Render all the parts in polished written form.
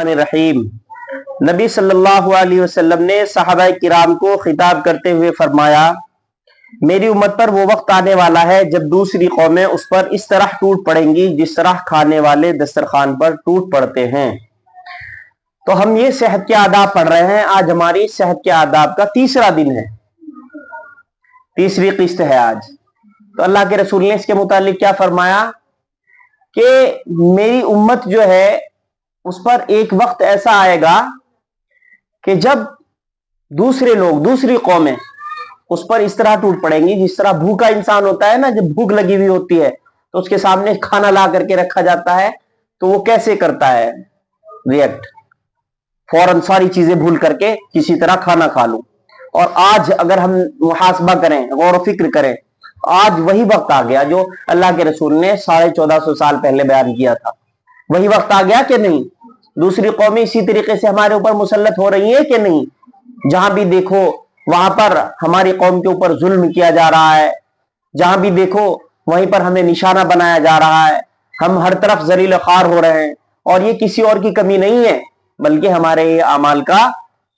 रहीम। नबी सल्लल्लाहु अलैहि वसल्लम ने सहाबा किराम को खिताब करते हुए फरमाया, मेरी उम्मत पर वो वक्त आने वाला है जब दूसरी कौमें उस पर इस तरह टूट पड़ेंगी जिस तरह खाने वाले दस्तरखान पर टूट पड़ते हैं। तो हम ये सेहत के आदाब पढ़ रहे हैं। आज हमारी सेहत के आदाब का तीसरा दिन है, तीसरी किस्त है आज। तो अल्लाह के रसूल ने इसके मुतालिक क्या फरमाया कि मेरी उम्मत जो है उस पर एक वक्त ऐसा आएगा कि जब दूसरे लोग, दूसरी कौमें उस पर इस तरह टूट पड़ेंगी जिस तरह भूखा इंसान होता है ना, जब भूख लगी हुई होती है तो उसके सामने खाना ला करके रखा जाता है तो वो कैसे करता है, रिएक्ट, फौरन सारी चीजें भूल करके किसी तरह खाना खा लूं। और आज अगर हम मुहासबा करें, गौर फिक्र करें, आज वही वक्त आ गया जो अल्लाह के रसूल ने 1450 साल पहले बयान किया था। वही वक्त आ गया कि नहीं? दूसरी कौमें इसी तरीके से हमारे ऊपर मुसल्लत हो रही है कि नहीं? जहां भी देखो वहां पर हमारी कौम के ऊपर जुल्म किया जा रहा है, जहां भी देखो वहीं पर हमें निशाना बनाया जा रहा है, हम हर तरफ जलील ख्वार हो रहे हैं। और ये किसी और की कमी नहीं है बल्कि हमारे अमाल का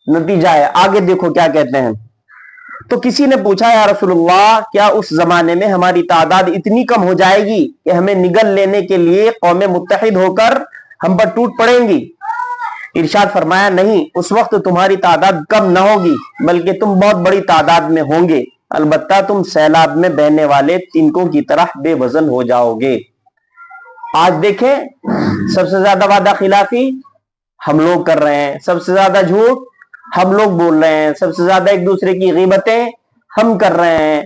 नतीजा है। आगे देखो क्या कहते हैं। तो किसी ने पूछा, या रसूलुल्लाह, क्या उस जमाने में हमारी तादाद इतनी कम हो जाएगी कि हमें निगल लेने के लिए कौमें मुत्तहिद होकर हम पर टूट पड़ेंगी? इरशाद फरमाया, नहीं, उस वक्त तुम्हारी तादाद कम न होगी बल्कि तुम बहुत बड़ी तादाद में होंगे। अलबत्ता तुम सैलाब में बहने वाले तिनकों की तरह बेवजन हो जाओगे। आज देखें, सबसे ज्यादा वादा खिलाफी हम लोग कर रहे हैं, सबसे ज्यादा झूठ हम लोग बोल रहे हैं, सबसे ज्यादा एक दूसरे की गीबतें हम कर रहे हैं,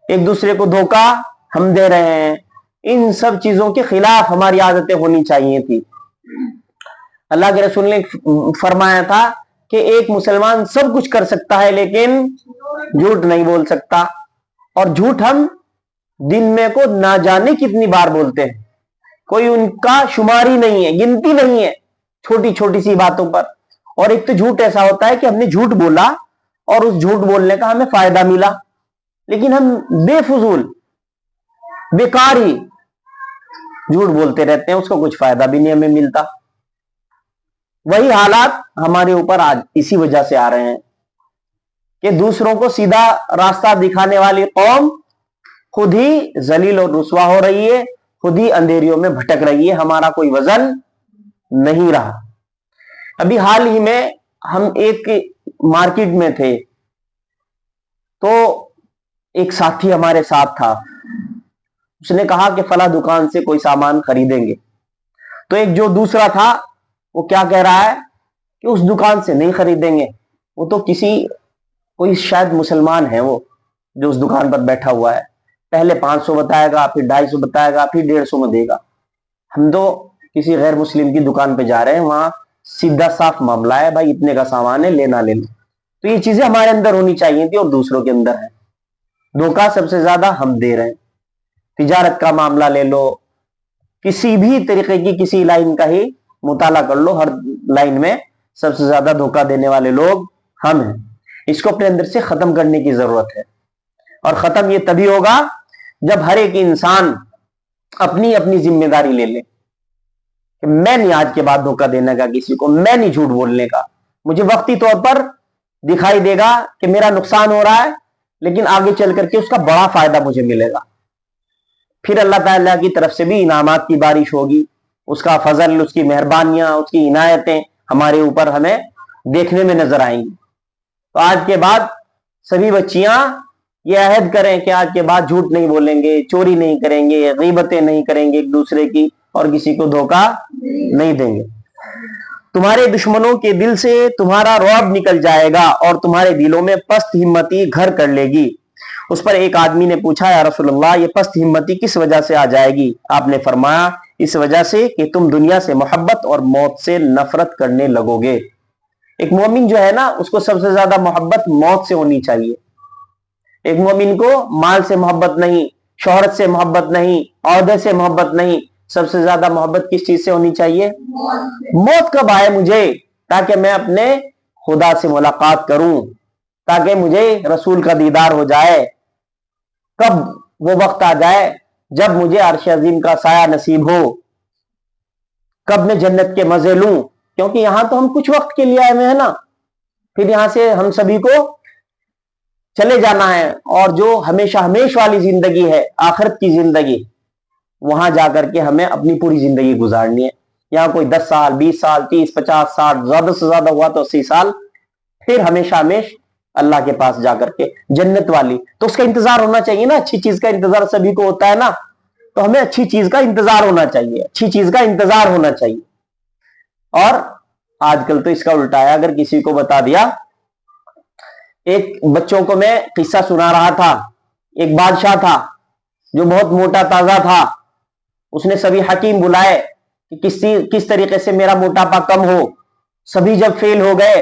एक दूसरे को धोखा हम दे रहे हैं। इन सब चीजों के खिलाफ हमारी आदतें होनी चाहिए थी। अल्लाह के रसूल ने फरमाया था कि एक मुसलमान सब कुछ कर सकता है लेकिन झूठ नहीं बोल सकता। और झूठ हम दिन में को ना जाने कितनी बार बोलते हैं, कोई उनका शुमारी नहीं है, गिनती नहीं है, छोटी छोटी सी बातों पर। और एक तो झूठ ऐसा होता है कि हमने झूठ बोला और उस झूठ बोलने का हमें फायदा मिला, लेकिन हम बेफजूल बेकार ही झूठ बोलते रहते हैं, उसको कुछ फायदा भी नहीं हमें मिलता। वही हालात हमारे ऊपर आज इसी वजह से आ रहे हैं कि दूसरों को सीधा रास्ता दिखाने वाली कौम खुद ही जलील और रुसवा हो रही है, खुद ही अंधेरियों में भटक रही है, हमारा कोई वजन नहीं रहा। अभी हाल ही में हम एक मार्केट में थे तो एक साथी हमारे साथ था, उसने कहा कि फला दुकान से कोई सामान खरीदेंगे। तो एक जो दूसरा था वो क्या कह रहा है कि उस दुकान से नहीं खरीदेंगे, वो तो कोई शायद मुसलमान है वो जो उस दुकान पर बैठा हुआ है, पहले 500 बताएगा, फिर 250 बताएगा, फिर 150 में देगा। हम तो किसी गैर मुस्लिम की दुकान पे जा रहे हैं, वहां सीधा साफ मामला है, भाई इतने का सामान है, लेना ले लो। तो ये चीजें हमारे अंदर होनी चाहिए थी और दूसरों के अंदर है। धोखा सबसे ज्यादा हम दे रहे हैं। तिजारत का मामला ले लो, किसी भी तरीके की किसी लाइन का ही मुताला कर लो, हर लाइन में सबसे ज्यादा धोखा देने वाले लोग हम हैं। इसको अपने अंदर से खत्म करने की जरूरत है। और खत्म ये तभी होगा जब हर एक इंसान अपनी अपनी जिम्मेदारी ले ले कि मैं नहीं आज के बाद धोखा देने का किसी को, मैं नहीं झूठ बोलने का। मुझे वक्ती तौर पर दिखाई देगा कि मेरा नुकसान हो रहा है, लेकिन आगे चल करके उसका बड़ा फायदा मुझे मिलेगा। फिर अल्लाह ताला की तरफ से भी इनामात की बारिश होगी, उसका फजल, उसकी मेहरबानियां, उसकी इनायतें हमारे ऊपर हमें देखने में नजर आएंगी। तो आज के बाद सभी बच्चियां ये अहद करें कि आज के बाद झूठ नहीं बोलेंगे, चोरी नहीं करेंगे, गीबतें नहीं करेंगे एक दूसरे की, और किसी को धोखा नहीं देंगे। तुम्हारे दुश्मनों के दिल से तुम्हारा रौब निकल जाएगा और तुम्हारे दिलों में पस्त हिम्मती घर कर लेगी। उस पर एक आदमी ने पूछा, या रसूलुल्लाह, ये पस्त हिम्मती किस वजह से आ जाएगी? आपने फरमाया, इस वजह से कि तुम दुनिया से मोहब्बत और मौत से नफरत करने लगोगे। एक मोमिन जो है ना, उसको सबसे ज्यादा मोहब्बत मौत से होनी चाहिए। एक मोमिन को माल से मोहब्बत नहीं, शोहरत से मोहब्बत नहीं, औहदे से मोहब्बत नहीं, सबसे ज्यादा मोहब्बत किस चीज से होनी चाहिए? मौत कब आए मुझे, ताकि मैं अपने खुदा से मुलाकात करूं, ताकि मुझे रसूल का दीदार हो जाए। कब वो वक्त आ जाए जब मुझे अर्श अजीम का साया नसीब हो, कब मैं जन्नत के मजे लूं, क्योंकि यहां तो हम कुछ वक्त के लिए आए हुए हैं ना, फिर यहां से हम सभी को चले जाना है, और जो हमेशा हमेश वाली जिंदगी है, आखिरत की जिंदगी, वहां जाकर के हमें अपनी पूरी जिंदगी गुजारनी है। यहाँ कोई 10 साल, 20 साल, 30, 50, 60, ज्यादा से ज्यादा हुआ तो 80 साल, फिर हमेशा हमेश अल्लाह के पास जाकर के जन्नत वाली। तो उसका इंतजार होना चाहिए ना, अच्छी चीज का इंतजार सभी को होता है ना, तो हमें अच्छी चीज का इंतजार होना चाहिए, अच्छी चीज का इंतजार होना चाहिए। और आजकल तो इसका उल्टा है, अगर किसी को बता दिया, एक बच्चों को मैं किस्सा सुना रहा था, एक बादशाह था जो बहुत मोटा ताजा था, उसने सभी हकीम बुलाए कि किस तरीके से मेरा मोटापा कम हो। सभी जब फेल हो गए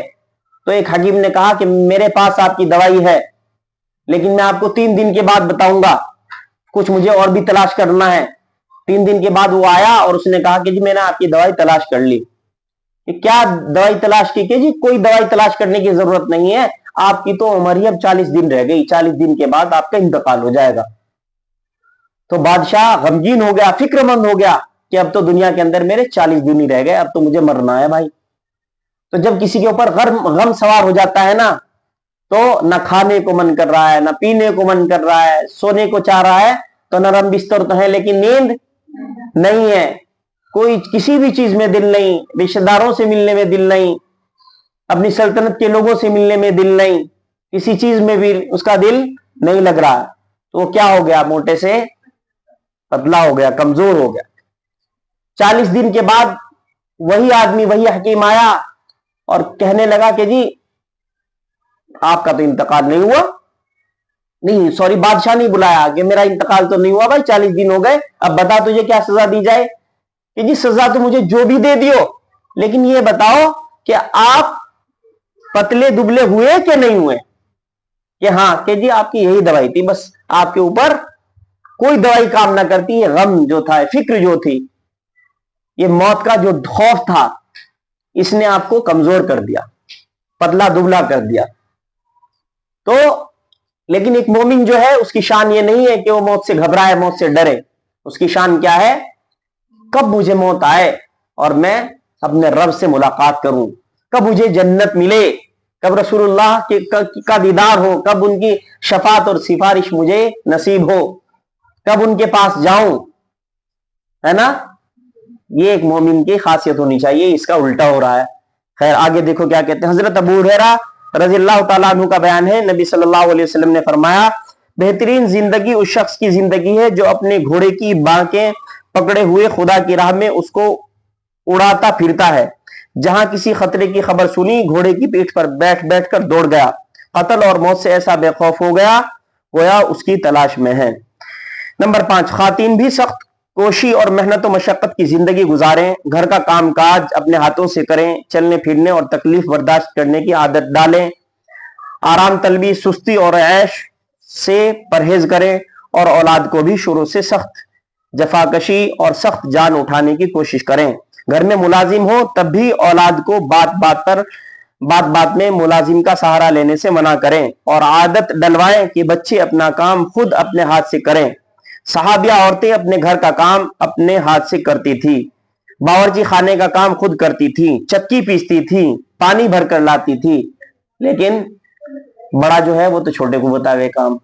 तो एक हकीम ने कहा कि मेरे पास आपकी दवाई है, लेकिन मैं आपको 3 दिन के बाद बताऊंगा, कुछ मुझे और भी तलाश करना है। 3 दिन के बाद वो आया और उसने कहा कि जी मैंने आपकी दवाई तलाश कर ली। कि क्या दवाई तलाश की? कि जी कोई दवाई तलाश करने की जरूरत नहीं है, आपकी तो उम्र ही अब 40 दिन रह गई, 40 दिन के बाद आपका इंतकाल हो जाएगा। तो बादशाह गमगीन हो गया, फिक्रमंद हो गया कि अब तो दुनिया के अंदर मेरे 40 दिन ही रह गए, अब तो मुझे मरना है भाई। तो जब किसी के ऊपर गम सवार हो जाता है ना, तो ना खाने को मन कर रहा है, ना पीने को मन कर रहा है, सोने को चाह रहा है, तो नरम बिस्तर तो है लेकिन नींद नहीं है, कोई किसी भी चीज में दिल नहीं, रिश्तेदारों से मिलने में दिल नहीं, अपनी सल्तनत के लोगों से मिलने में दिल नहीं, किसी चीज में भी उसका दिल नहीं लग रहा। तो वो क्या हो गया? मोटे से पतला हो गया, कमजोर हो गया। 40 दिन के बाद वही आदमी, वही हकीम आया और कहने लगा कि जी आपका तो इंतकाल नहीं हुआ। नहीं सॉरी, बादशाह नहीं बुलाया कि मेरा इंतकाल तो नहीं हुआ भाई, 40 दिन हो गए, अब बता तुझे क्या सजा दी जाए। कि जी सजा तो मुझे जो भी दे दियो, लेकिन ये बताओ कि आप पतले दुबले हुए कि नहीं हुए? कि हाँ, कि जी आपकी यही दवाई थी, बस आपके ऊपर कोई दवाई काम ना करती। ये गम जो था, फिक्र जो थी, ये मौत का जो खौफ था, इसने आपको कमजोर कर दिया, पतला दुबला कर दिया। तो लेकिन एक मोमिन जो है, उसकी शान ये नहीं है कि वो मौत से घबराए, मौत से डरे। उसकी शान क्या है? कब मुझे मौत आए और मैं अपने रब से मुलाकात करूं, कब मुझे जन्नत मिले, कब रसूलुल्लाह का दीदार हो, कब उनकी शफात और सिफारिश मुझे नसीब हो, कब उनके पास जाऊं, है ना? ये एक मोमिन की खासियत होनी चाहिए, इसका उल्टा हो रहा है। खैर आगे देखो क्या कहते हैं। हजरत अबू हुरैरा रज़ियल्लाहु ताला अन्हु का बयान है, नबी सल्लल्लाहु अलैहि वसल्लम ने फरमाया, बेहतरीन जिंदगी उस शख्स की जिंदगी है जो अपने घोड़े की बांकें पकड़े हुए खुदा की राह में उसको उड़ाता फिरता है। जहां किसी खतरे की खबर सुनी, घोड़े की पीठ पर बैठ बैठ कर दौड़ गया, कत्ल और मौत से ऐसा बेखौफ हो गया गोया उसकी तलाश में है। नंबर 5, खातिन भी सख्त कोशी और मेहनत और मशक्कत की जिंदगी गुजारें, घर का काम काज अपने हाथों से करें, चलने फिरने और तकलीफ बर्दाश्त करने की आदत डालें, आराम तलबी, सुस्ती और ऐश से परहेज करें, और औलाद को भी शुरू से सख्त जफाकशी और सख्त जान उठाने की कोशिश करें। घर में मुलाजिम हो तब भी औलाद को बात बात में मुलाजिम का सहारा लेने से मना करें, और आदत डलवाएं कि बच्चे अपना काम खुद अपने हाथ से करें। सहाबिया औरतें अपने घर का काम अपने हाथ से करती थी, बावर्ची खाने का काम खुद करती थी, चक्की पीसती थी, पानी भर कर लाती थी, लेकिन बड़ा जो है वो तो छोटे को बतावे काम,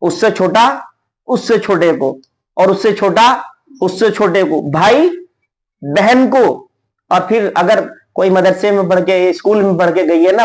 उससे छोटा उससे छोटे को, और उससे छोटा उससे छोटे को, भाई बहन को। और फिर अगर कोई मदरसे में पढ़ के, स्कूल में पढ़ के गई है ना